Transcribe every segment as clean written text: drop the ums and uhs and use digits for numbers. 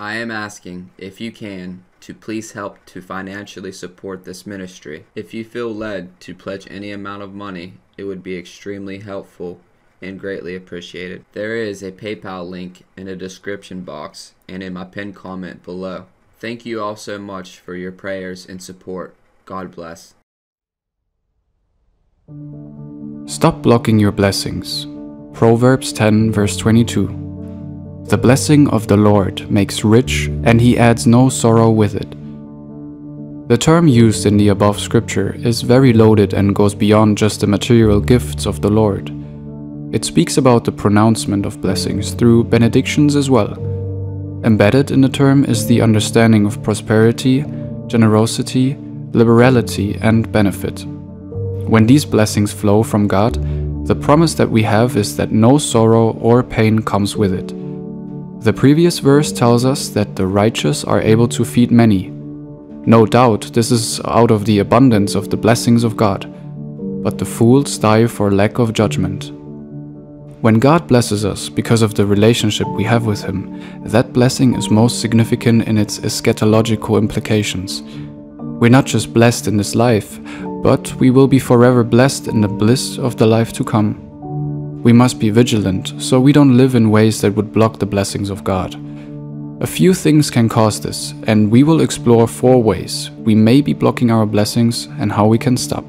I am asking, if you can, to please help to financially support this ministry. If you feel led to pledge any amount of money, it would be extremely helpful and greatly appreciated. There is a PayPal link in the description box and in my pinned comment below. Thank you all so much for your prayers and support. God bless. Stop blocking your blessings. Proverbs 10 verse 22. The blessing of the Lord makes rich, and he adds no sorrow with it. The term used in the above scripture is very loaded and goes beyond just the material gifts of the Lord. It speaks about the pronouncement of blessings through benedictions as well. Embedded in the term is the understanding of prosperity, generosity, liberality, and benefit. When these blessings flow from God, the promise that we have is that no sorrow or pain comes with it. The previous verse tells us that the righteous are able to feed many. No doubt this is out of the abundance of the blessings of God, but the fools die for lack of judgment. When God blesses us because of the relationship we have with Him, that blessing is most significant in its eschatological implications. We're not just blessed in this life, but we will be forever blessed in the bliss of the life to come. We must be vigilant, so we don't live in ways that would block the blessings of God. A few things can cause this, and we will explore 4 ways we may be blocking our blessings and how we can stop.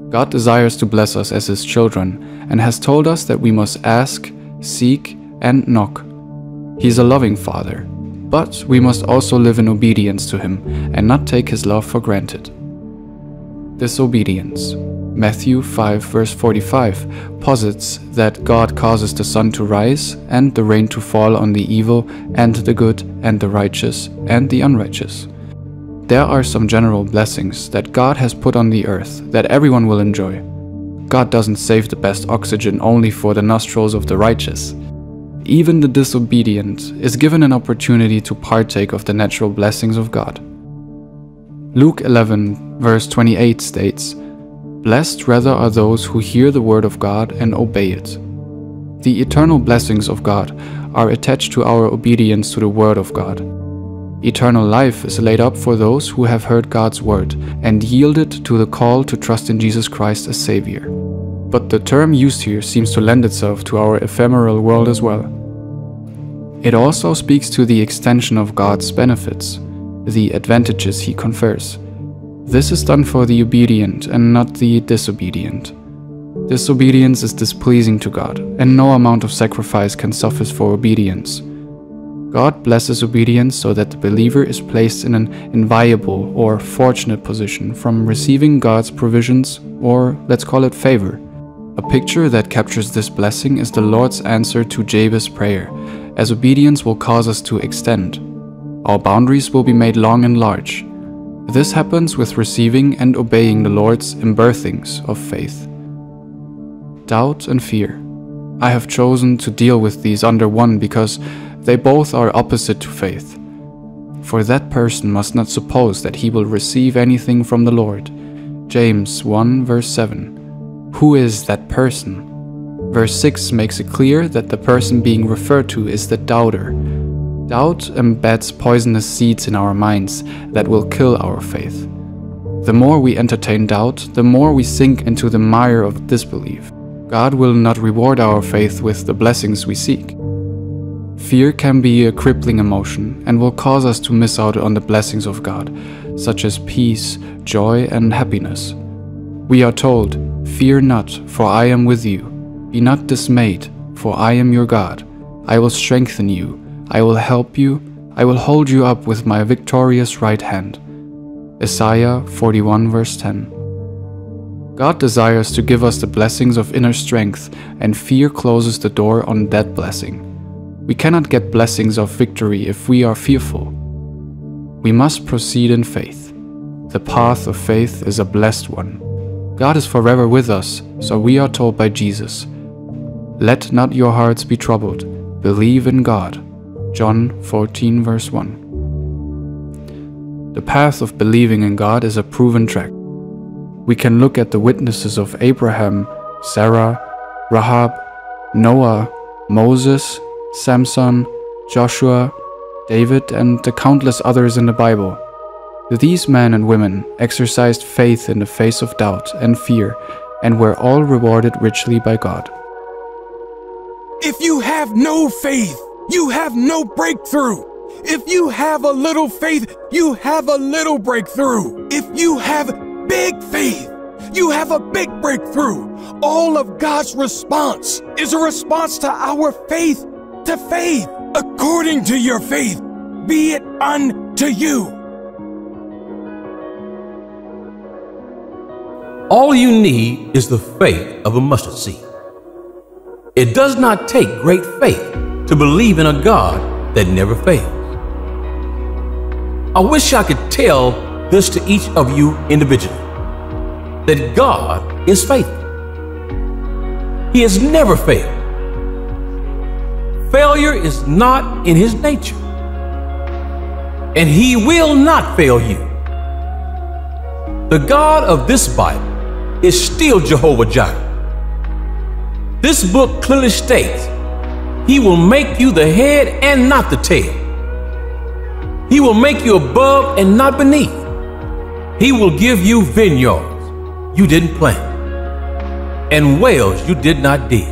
God desires to bless us as His children, and has told us that we must ask, seek, and knock. He is a loving Father, but we must also live in obedience to Him and not take His love for granted. Disobedience. Matthew 5 verse 45 posits that God causes the sun to rise and the rain to fall on the evil and the good and the righteous and the unrighteous. There are some general blessings that God has put on the earth that everyone will enjoy. God doesn't save the best oxygen only for the nostrils of the righteous. Even the disobedient is given an opportunity to partake of the natural blessings of God. Luke 11 verse 28 states, "Blessed rather are those who hear the word of God and obey it." The eternal blessings of God are attached to our obedience to the word of God. Eternal life is laid up for those who have heard God's word and yielded to the call to trust in Jesus Christ as Savior. But the term used here seems to lend itself to our ephemeral world as well. It also speaks to the extension of God's benefits, the advantages He confers. This is done for the obedient and not the disobedient. Disobedience is displeasing to God, and no amount of sacrifice can suffice for obedience. God blesses obedience so that the believer is placed in an enviable or fortunate position from receiving God's provisions, or let's call it favor. A picture that captures this blessing is the Lord's answer to Jabez's prayer, as obedience will cause us to extend. Our boundaries will be made long and large. This happens with receiving and obeying the Lord's birthings of faith. Doubt and fear. I have chosen to deal with these under one because they both are opposite to faith. For that person must not suppose that he will receive anything from the Lord. James 1 verse 7. Who is that person? Verse 6 makes it clear that the person being referred to is the doubter. Doubt embeds poisonous seeds in our minds that will kill our faith. The more we entertain doubt, the more we sink into the mire of disbelief. God will not reward our faith with the blessings we seek. Fear can be a crippling emotion and will cause us to miss out on the blessings of God, such as peace, joy, and happiness. We are told, "Fear not, for I am with you. Be not dismayed, for I am your God. I will strengthen you. I will help you. I will hold you up with my victorious right hand." Isaiah 41 verse 10. God desires to give us the blessings of inner strength, and fear closes the door on that blessing. We cannot get blessings of victory if we are fearful. We must proceed in faith. The path of faith is a blessed one. God is forever with us, so we are told by Jesus, "Let not your hearts be troubled. Believe in God." John 14 verse 1. The path of believing in God is a proven track. We can look at the witnesses of Abraham, Sarah, Rahab, Noah, Moses, Samson, Joshua, David, and the countless others in the Bible. These men and women exercised faith in the face of doubt and fear, and were all rewarded richly by God. If you have no faith, you have no breakthrough. If you have a little faith, you have a little breakthrough. If you have big faith, you have a big breakthrough. All of God's response is a response to our faith to faith. According to your faith, be it unto you. All you need is the faith of a mustard seed. It does not take great faith to believe in a God that never fails. I wish I could tell this to each of you individually, that God is faithful. He has never failed. Failure is not in His nature, and He will not fail you. The God of this Bible is still Jehovah Jireh. This book clearly states He will make you the head and not the tail. He will make you above and not beneath. He will give you vineyards you didn't plant and wells you did not dig.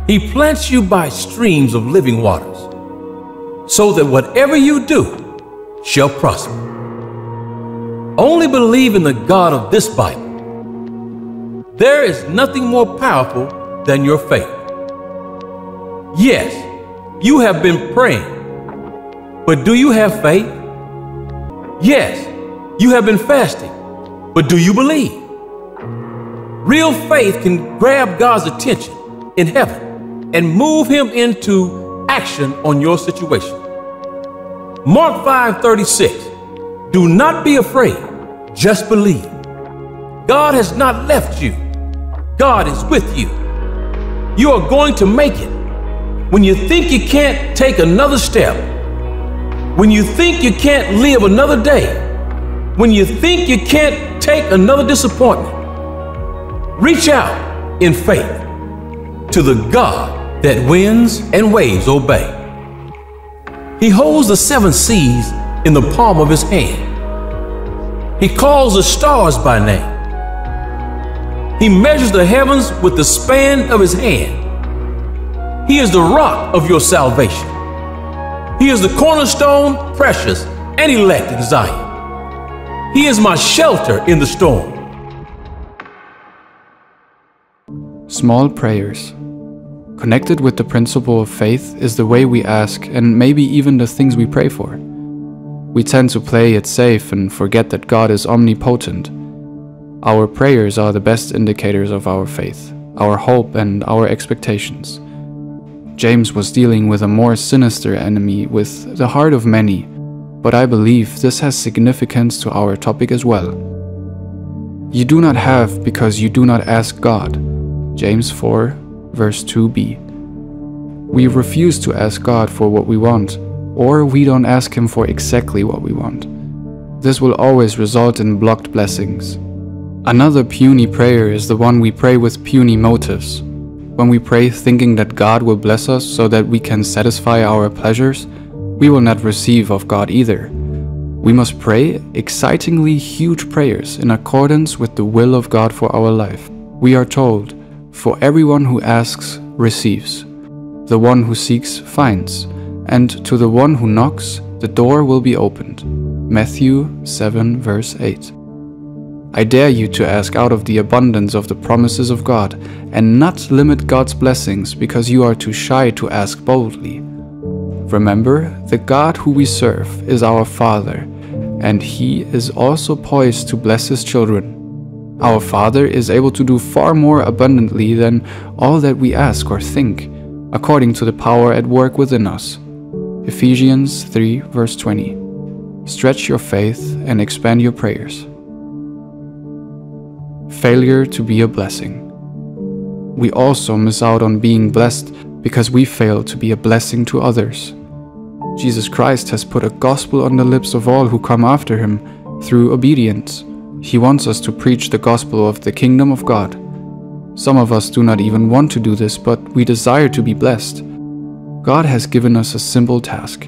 He plants you by streams of living waters, so that whatever you do shall prosper. Only believe in the God of this Bible. There is nothing more powerful than your faith. Yes, you have been praying, but do you have faith? Yes, you have been fasting, but do you believe? Real faith can grab God's attention in heaven and move Him into action on your situation. Mark 5:36, do not be afraid, just believe. God has not left you. God is with you. You are going to make it. When you think you can't take another step, when you think you can't live another day, when you think you can't take another disappointment, reach out in faith to the God that winds and waves obey. He holds the 7 seas in the palm of His hand. He calls the stars by name. He measures the heavens with the span of His hand. He is the rock of your salvation. He is the cornerstone, precious and elect in Zion. He is my shelter in the storm. Small prayers. Connected with the principle of faith is the way we ask and maybe even the things we pray for. We tend to play it safe and forget that God is omnipotent. Our prayers are the best indicators of our faith, our hope and our expectations. James was dealing with a more sinister enemy with the heart of many, but I believe this has significance to our topic as well. You do not have because you do not ask God. James 4, verse 2b. We refuse to ask God for what we want, or we don't ask Him for exactly what we want. This will always result in blocked blessings. Another puny prayer is the one we pray with puny motives. When we pray thinking that God will bless us so that we can satisfy our pleasures, we will not receive of God either. We must pray excitingly huge prayers in accordance with the will of God for our life. We are told, for everyone who asks, receives. The one who seeks, finds. And to the one who knocks, the door will be opened. Matthew 7, verse 8. I dare you to ask out of the abundance of the promises of God, and not limit God's blessings because you are too shy to ask boldly. Remember, the God who we serve is our Father, and He is also poised to bless His children. Our Father is able to do far more abundantly than all that we ask or think, according to the power at work within us. Ephesians 3, verse 20. Stretch your faith and expand your prayers. Failure to be a blessing. We also miss out on being blessed because we fail to be a blessing to others. Jesus Christ has put a gospel on the lips of all who come after Him through obedience. He wants us to preach the gospel of the kingdom of God. Some of us do not even want to do this, but we desire to be blessed. God has given us a simple task.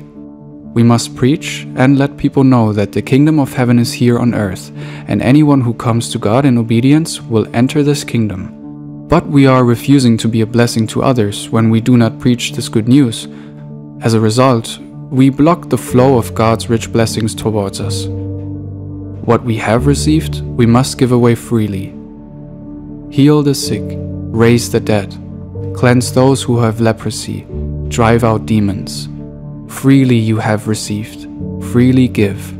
We must preach and let people know that the kingdom of heaven is here on earth, and anyone who comes to God in obedience will enter this kingdom. But we are refusing to be a blessing to others when we do not preach this good news. As a result, we block the flow of God's rich blessings towards us. What we have received, we must give away freely. Heal the sick, raise the dead, cleanse those who have leprosy, drive out demons. Freely you have received, freely give.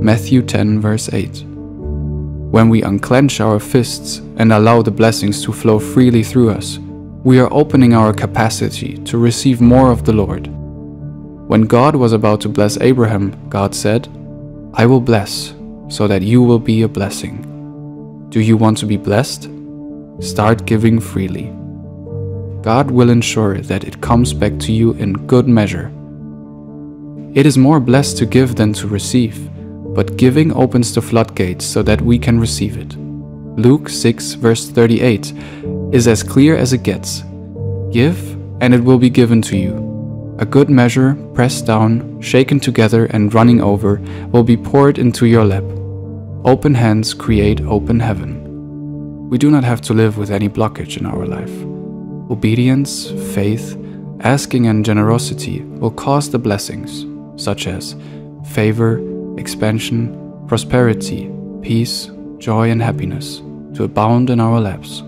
Matthew 10 verse 8. When we unclench our fists and allow the blessings to flow freely through us, we are opening our capacity to receive more of the Lord. When God was about to bless Abraham, God said, "I will bless, so that you will be a blessing." Do you want to be blessed? Start giving freely. God will ensure that it comes back to you in good measure. It is more blessed to give than to receive, but giving opens the floodgates so that we can receive it. Luke 6 verse 38 is as clear as it gets. Give, and it will be given to you. A good measure, pressed down, shaken together and running over, will be poured into your lap. Open hands create open heaven. We do not have to live with any blockage in our life. Obedience, faith, asking and generosity will cause the blessings, such as favor, expansion, prosperity, peace, joy and happiness, to abound in our laps.